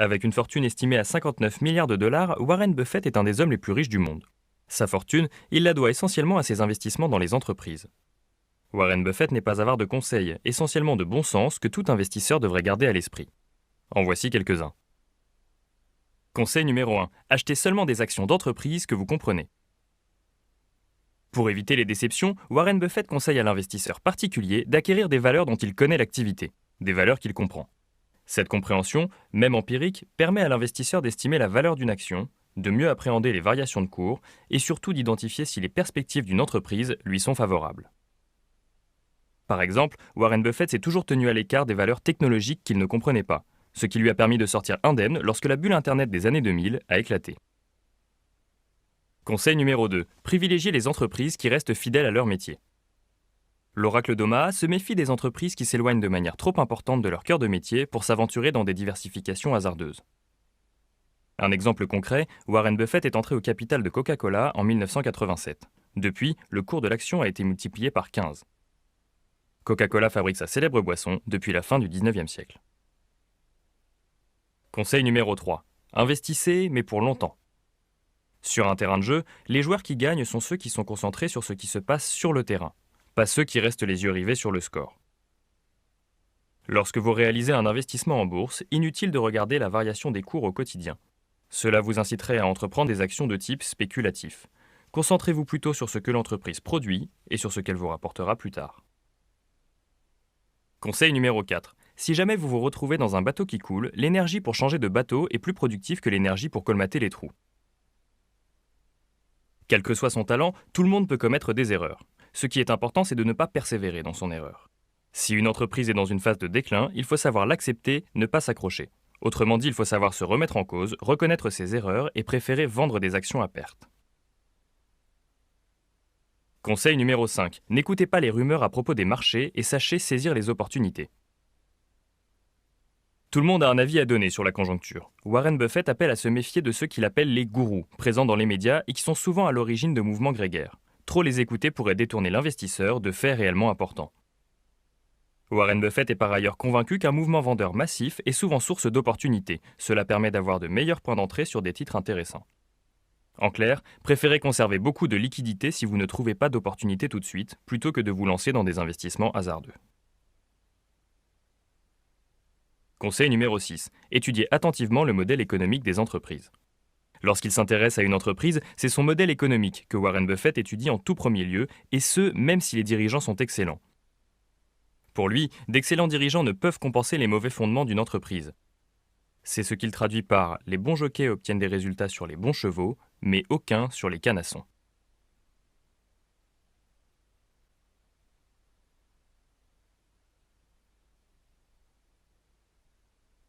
Avec une fortune estimée à 59 milliards de dollars, Warren Buffett est un des hommes les plus riches du monde. Sa fortune, il la doit essentiellement à ses investissements dans les entreprises. Warren Buffett n'est pas avare de conseils, essentiellement de bon sens que tout investisseur devrait garder à l'esprit. En voici quelques-uns. Conseil numéro 1. Achetez seulement des actions d'entreprises que vous comprenez. Pour éviter les déceptions, Warren Buffett conseille à l'investisseur particulier d'acquérir des valeurs dont il connaît l'activité, des valeurs qu'il comprend. Cette compréhension, même empirique, permet à l'investisseur d'estimer la valeur d'une action, de mieux appréhender les variations de cours et surtout d'identifier si les perspectives d'une entreprise lui sont favorables. Par exemple, Warren Buffett s'est toujours tenu à l'écart des valeurs technologiques qu'il ne comprenait pas, ce qui lui a permis de sortir indemne lorsque la bulle Internet des années 2000 a éclaté. Conseil numéro 2. Privilégiez les entreprises qui restent fidèles à leur métier. L'oracle d'Omaha se méfie des entreprises qui s'éloignent de manière trop importante de leur cœur de métier pour s'aventurer dans des diversifications hasardeuses. Un exemple concret, Warren Buffett est entré au capital de Coca-Cola en 1987. Depuis, le cours de l'action a été multiplié par 15. Coca-Cola fabrique sa célèbre boisson depuis la fin du 19e siècle. Conseil numéro 3. Investissez, mais pour longtemps. Sur un terrain de jeu, les joueurs qui gagnent sont ceux qui sont concentrés sur ce qui se passe sur le terrain, pas ceux qui restent les yeux rivés sur le score. Lorsque vous réalisez un investissement en bourse, inutile de regarder la variation des cours au quotidien. Cela vous inciterait à entreprendre des actions de type spéculatif. Concentrez-vous plutôt sur ce que l'entreprise produit et sur ce qu'elle vous rapportera plus tard. Conseil numéro 4. Si jamais vous vous retrouvez dans un bateau qui coule, l'énergie pour changer de bateau est plus productive que l'énergie pour colmater les trous. Quel que soit son talent, tout le monde peut commettre des erreurs. Ce qui est important, c'est de ne pas persévérer dans son erreur. Si une entreprise est dans une phase de déclin, il faut savoir l'accepter, ne pas s'accrocher. Autrement dit, il faut savoir se remettre en cause, reconnaître ses erreurs et préférer vendre des actions à perte. Conseil numéro 5. N'écoutez pas les rumeurs à propos des marchés et sachez saisir les opportunités. Tout le monde a un avis à donner sur la conjoncture. Warren Buffett appelle à se méfier de ceux qu'il appelle les gourous, présents dans les médias et qui sont souvent à l'origine de mouvements grégaires. Trop les écouter pourrait détourner l'investisseur de faits réellement importants. Warren Buffett est par ailleurs convaincu qu'un mouvement vendeur massif est souvent source d'opportunités. Cela permet d'avoir de meilleurs points d'entrée sur des titres intéressants. En clair, préférez conserver beaucoup de liquidités si vous ne trouvez pas d'opportunité tout de suite, plutôt que de vous lancer dans des investissements hasardeux. Conseil numéro 6. Étudiez attentivement le modèle économique des entreprises. Lorsqu'il s'intéresse à une entreprise, c'est son modèle économique que Warren Buffett étudie en tout premier lieu, et ce, même si les dirigeants sont excellents. Pour lui, d'excellents dirigeants ne peuvent compenser les mauvais fondements d'une entreprise. C'est ce qu'il traduit par « les bons jockeys obtiennent des résultats sur les bons chevaux, mais aucun sur les canassons ».